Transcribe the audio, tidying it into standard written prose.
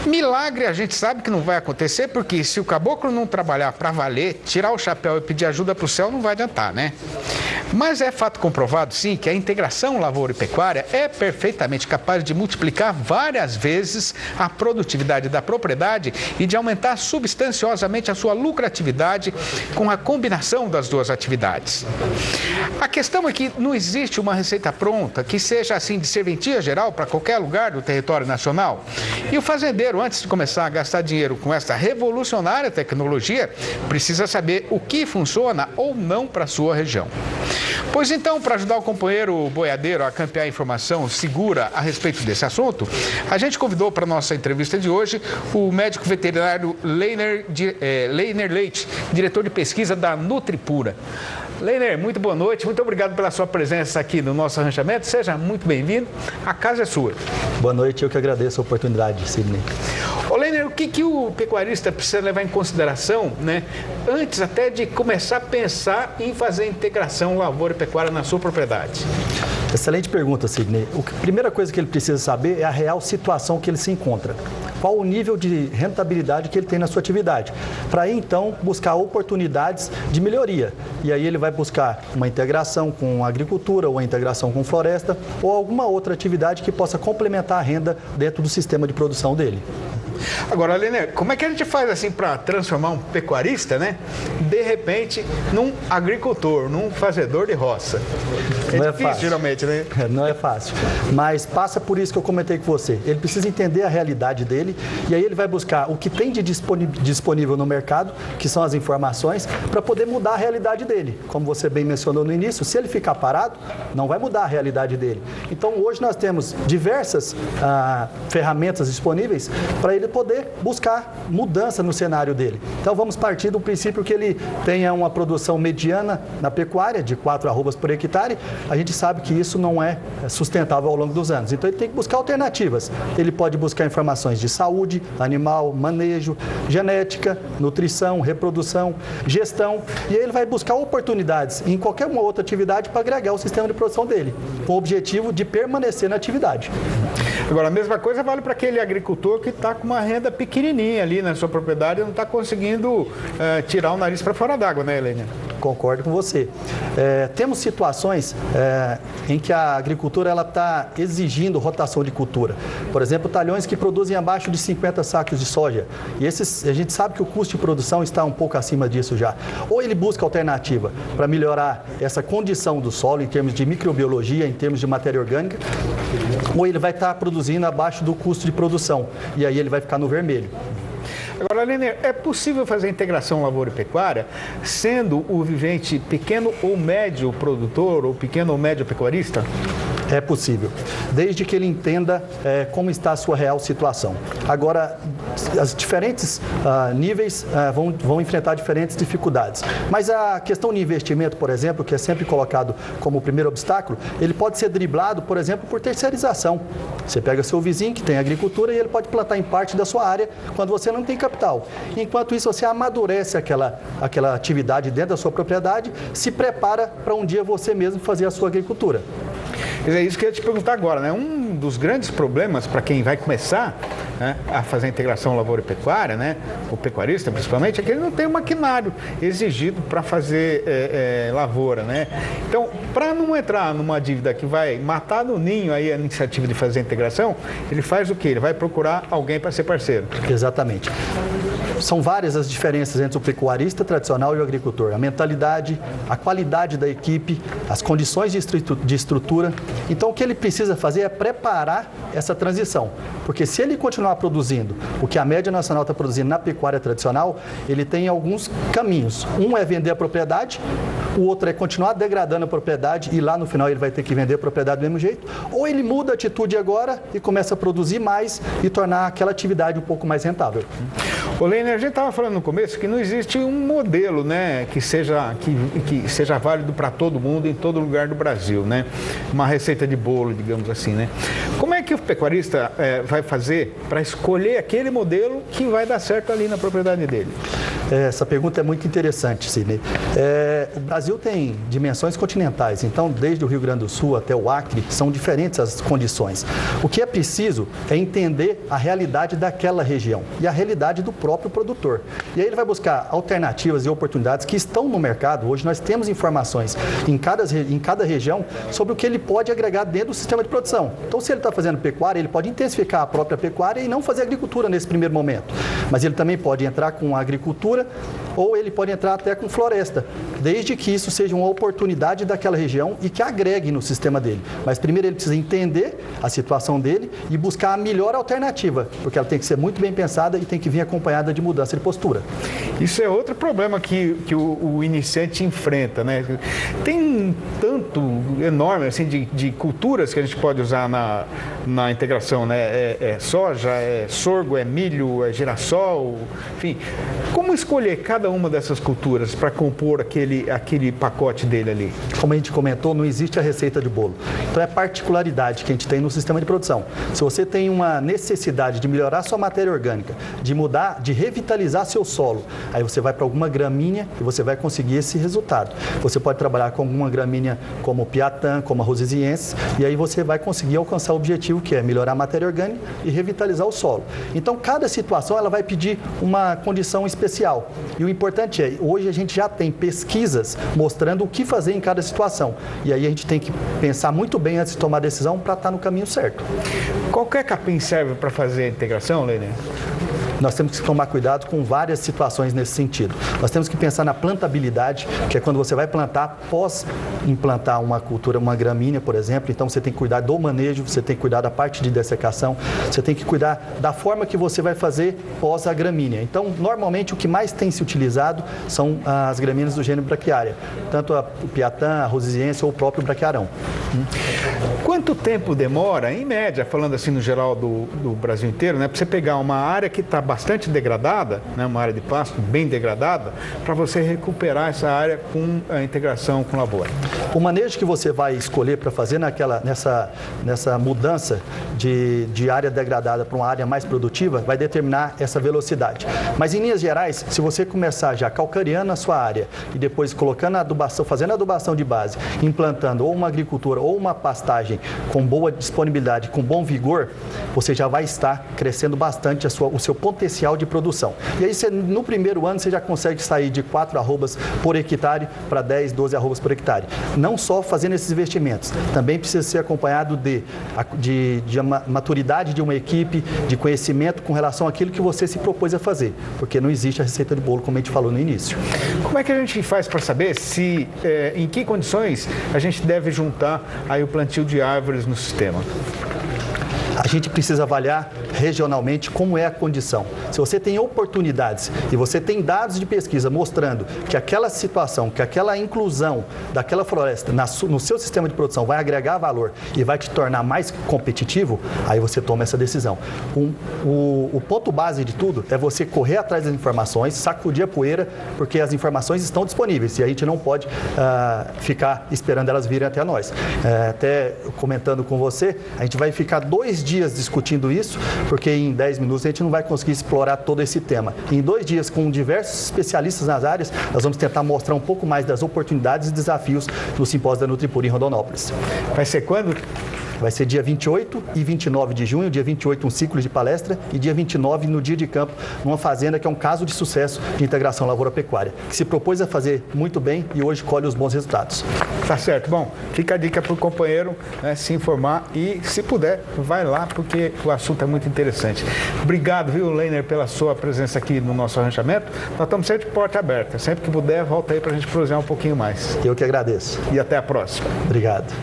Milagre a gente sabe que não vai acontecer, porque se o caboclo não trabalhar para valer, tirar o chapéu e pedir ajuda para o céu não vai adiantar, né? Mas é fato comprovado, sim, que a integração lavoura e pecuária é perfeitamente capaz de multiplicar várias vezes a produtividade da propriedade e de aumentar substanciosamente a sua lucratividade com a combinação das duas atividades. A questão é que não existe uma receita pronta que seja assim de serventia geral para qualquer lugar do território nacional. E o fazendeiro, antes de começar a gastar dinheiro com essa revolucionária tecnologia, precisa saber o que funciona ou não para a sua região. Pois então, para ajudar o companheiro boiadeiro a campear informação segura a respeito desse assunto, a gente convidou para a nossa entrevista de hoje o médico veterinário Leiner Leite, diretor de pesquisa da Nutripura. Leiner, muito boa noite, muito obrigado pela sua presença aqui no nosso arranchamento, seja muito bem-vindo, a casa é sua. Boa noite, eu que agradeço a oportunidade, Sidney. Ô Leiner, o que o pecuarista precisa levar em consideração, né, antes até de começar a pensar em fazer integração lavoura e pecuária na sua propriedade? Excelente pergunta, Sidney. A primeira coisa que ele precisa saber é a real situação que ele se encontra. Qual o nível de rentabilidade que ele tem na sua atividade. Para aí, então, buscar oportunidades de melhoria. E aí ele vai buscar uma integração com a agricultura, ou a integração com floresta, ou alguma outra atividade que possa complementar a renda dentro do sistema de produção dele. Agora, Leiner, como é que a gente faz assim para transformar um pecuarista, né, de repente, num agricultor, num fazedor de roça? Não é difícil, fácil. geralmente, né? Não é fácil, mas passa por isso que eu comentei com você. Ele precisa entender a realidade dele e aí ele vai buscar o que tem de disponível no mercado, que são as informações, para poder mudar a realidade dele. Como você bem mencionou no início, se ele ficar parado, não vai mudar a realidade dele. Então, hoje nós temos diversas ferramentas disponíveis para ele poder buscar mudança no cenário dele. Então, vamos partir do princípio que ele tenha uma produção mediana na pecuária, de 4 arrobas por hectare. A gente sabe que isso não é sustentável ao longo dos anos. Então, ele tem que buscar alternativas. Ele pode buscar informações de saúde, animal, manejo, genética, nutrição, reprodução, gestão. E aí ele vai buscar oportunidades em qualquer uma outra atividade para agregar o sistema de produção dele, com o objetivo de permanecer na atividade. Agora, a mesma coisa vale para aquele agricultor que está com uma renda pequenininha ali na sua propriedade e não está conseguindo tirar o nariz para fora d'água, né, Helena? Concordo com você. Temos situações em que a agricultura está exigindo rotação de cultura. Por exemplo, talhões que produzem abaixo de 50 sacos de soja. E a gente sabe que o custo de produção está um pouco acima disso já. Ou ele busca alternativa para melhorar essa condição do solo em termos de microbiologia, em termos de matéria orgânica, ou ele vai estar produzindo abaixo do custo de produção. E aí ele vai ficar no vermelho. Agora, Leiner, é possível fazer integração lavoura e pecuária sendo o vivente pequeno ou médio produtor ou pequeno ou médio pecuarista? É possível, desde que ele entenda como está a sua real situação. Agora, os diferentes níveis vão enfrentar diferentes dificuldades. Mas a questão de investimento, por exemplo, que é sempre colocado como o primeiro obstáculo, ele pode ser driblado, por exemplo, por terceirização. Você pega seu vizinho que tem agricultura e ele pode plantar em parte da sua área quando você não tem capital. Enquanto isso, você amadurece aquela atividade dentro da sua propriedade, se prepara para um dia você mesmo fazer a sua agricultura. É isso que eu ia te perguntar agora, né? Um dos grandes problemas para quem vai começar, né, a fazer a integração lavoura e pecuária, né, o pecuarista principalmente, é que ele não tem o maquinário exigido para fazer lavoura, né? Então, para não entrar numa dívida que vai matar no ninho aí a iniciativa de fazer a integração, ele faz o quê? Ele vai procurar alguém para ser parceiro. Exatamente. São várias as diferenças entre o pecuarista tradicional e o agricultor. A mentalidade, a qualidade da equipe, as condições de estrutura. Então, o que ele precisa fazer é preparar essa transição. Porque se ele continuar produzindo o que a média nacional está produzindo na pecuária tradicional, ele tem alguns caminhos. Um é vender a propriedade, o outro é continuar degradando a propriedade e lá no final ele vai ter que vender a propriedade do mesmo jeito. Ou ele muda a atitude agora e começa a produzir mais e tornar aquela atividade um pouco mais rentável. Ô, Leiner, a gente estava falando no começo que não existe um modelo, né, que seja válido para todo mundo, em todo lugar do Brasil, né? Uma receita de bolo, digamos assim, né? Como é que o pecuarista vai fazer para escolher aquele modelo que vai dar certo ali na propriedade dele? Essa pergunta é muito interessante, Sidney. O Brasil tem dimensões continentais, então desde o Rio Grande do Sul até o Acre são diferentes as condições. O que é preciso é entender a realidade daquela região e a realidade do próprio produtor. E aí ele vai buscar alternativas e oportunidades que estão no mercado. Hoje nós temos informações em cada região sobre o que ele pode agregar dentro do sistema de produção. Então, se ele está fazendo pecuária, ele pode intensificar a própria pecuária e não fazer agricultura nesse primeiro momento. Mas ele também pode entrar com agricultura ou ele pode entrar até com floresta, desde que isso seja uma oportunidade daquela região e que agregue no sistema dele. Mas primeiro ele precisa entender a situação dele e buscar a melhor alternativa, porque ela tem que ser muito bem pensada e tem que vir acompanhada de mudança de postura. Isso é outro problema que o iniciante enfrenta, né? Tem um tanto enorme assim, de culturas que a gente pode usar na integração, né? É soja, é sorgo, é milho, é girassol, enfim. Como escolher cada uma dessas culturas para compor aquele pacote dele ali? Como a gente comentou, não existe a receita de bolo. Então é a particularidade que a gente tem no sistema de produção. Se você tem uma necessidade de melhorar sua matéria orgânica, de mudar, de revitalizar seu solo, aí você vai para alguma gramínea e você vai conseguir esse resultado. Você pode trabalhar com alguma gramínea como o piatã, como a rosisiensis, e aí você vai conseguir alcançar o objetivo que é melhorar a matéria orgânica e revitalizar o solo. Então cada situação ela vai pedir uma condição especial. E o importante é, hoje a gente já tem pesquisas mostrando o que fazer em cada situação. E aí a gente tem que pensar muito bem antes de tomar a decisão para estar no caminho certo. Qualquer capim serve para fazer a integração, Leiner? Nós temos que tomar cuidado com várias situações nesse sentido. Nós temos que pensar na plantabilidade, que é quando você vai plantar após implantar uma cultura, uma gramínea, por exemplo. Então você tem que cuidar do manejo, você tem que cuidar da parte de dessecação, você tem que cuidar da forma que você vai fazer pós a gramínea. Então, normalmente o que mais tem se utilizado são as gramíneas do gênero Braquiária, tanto o piatã, a rosisiensis ou o próprio braquiarão. Quanto tempo demora, em média, falando assim no geral do Brasil inteiro, né, para você pegar uma área que está bastante degradada, né, uma área de pasto bem degradada, para você recuperar essa área com a integração com lavoura? O manejo que você vai escolher para fazer nessa mudança de área degradada para uma área mais produtiva vai determinar essa velocidade. Mas em linhas gerais, se você começar já calcareando a sua área e depois colocando a adubação, fazendo a adubação de base, implantando ou uma agricultura ou uma pastagem com boa disponibilidade, com bom vigor, você já vai estar crescendo bastante o seu potencial de produção. E aí, no primeiro ano, você já consegue sair de 4 arrobas por hectare para 10, 12 arrobas por hectare. Não só fazendo esses investimentos, também precisa ser acompanhado de maturidade de uma equipe, de conhecimento com relação àquilo que você se propôs a fazer, porque não existe a receita de bolo, como a gente falou no início. Como é que a gente faz para saber em que condições a gente deve juntar aí o plantio de árvores no sistema? A gente precisa avaliar regionalmente como é a condição. Se você tem oportunidades e você tem dados de pesquisa mostrando que aquela situação, que aquela inclusão daquela floresta no seu sistema de produção vai agregar valor e vai te tornar mais competitivo, aí você toma essa decisão. O ponto base de tudo é você correr atrás das informações, sacudir a poeira, porque as informações estão disponíveis e a gente não pode ficar esperando elas virem até nós. Até comentando com você, a gente vai ficar 2 dias discutindo isso, porque em 10 minutos a gente não vai conseguir explorar todo esse tema. Em 2 dias, com diversos especialistas nas áreas, nós vamos tentar mostrar um pouco mais das oportunidades e desafios no simpósio da Nutripur em Rondonópolis. Vai ser quando? Vai ser dia 28 e 29 de junho, dia 28 um ciclo de palestra e dia 29 no dia de campo, numa fazenda que é um caso de sucesso de integração lavoura-pecuária, que se propôs a fazer muito bem e hoje colhe os bons resultados. Tá certo. Bom, fica a dica para o companheiro, né, se informar e, se puder, vai lá, porque o assunto é muito interessante. Obrigado, viu, Leiner, pela sua presença aqui no nosso arranchamento. Nós estamos sempre de porta aberta. Sempre que puder, volta aí para a gente prosear um pouquinho mais. Eu que agradeço. E até a próxima. Obrigado.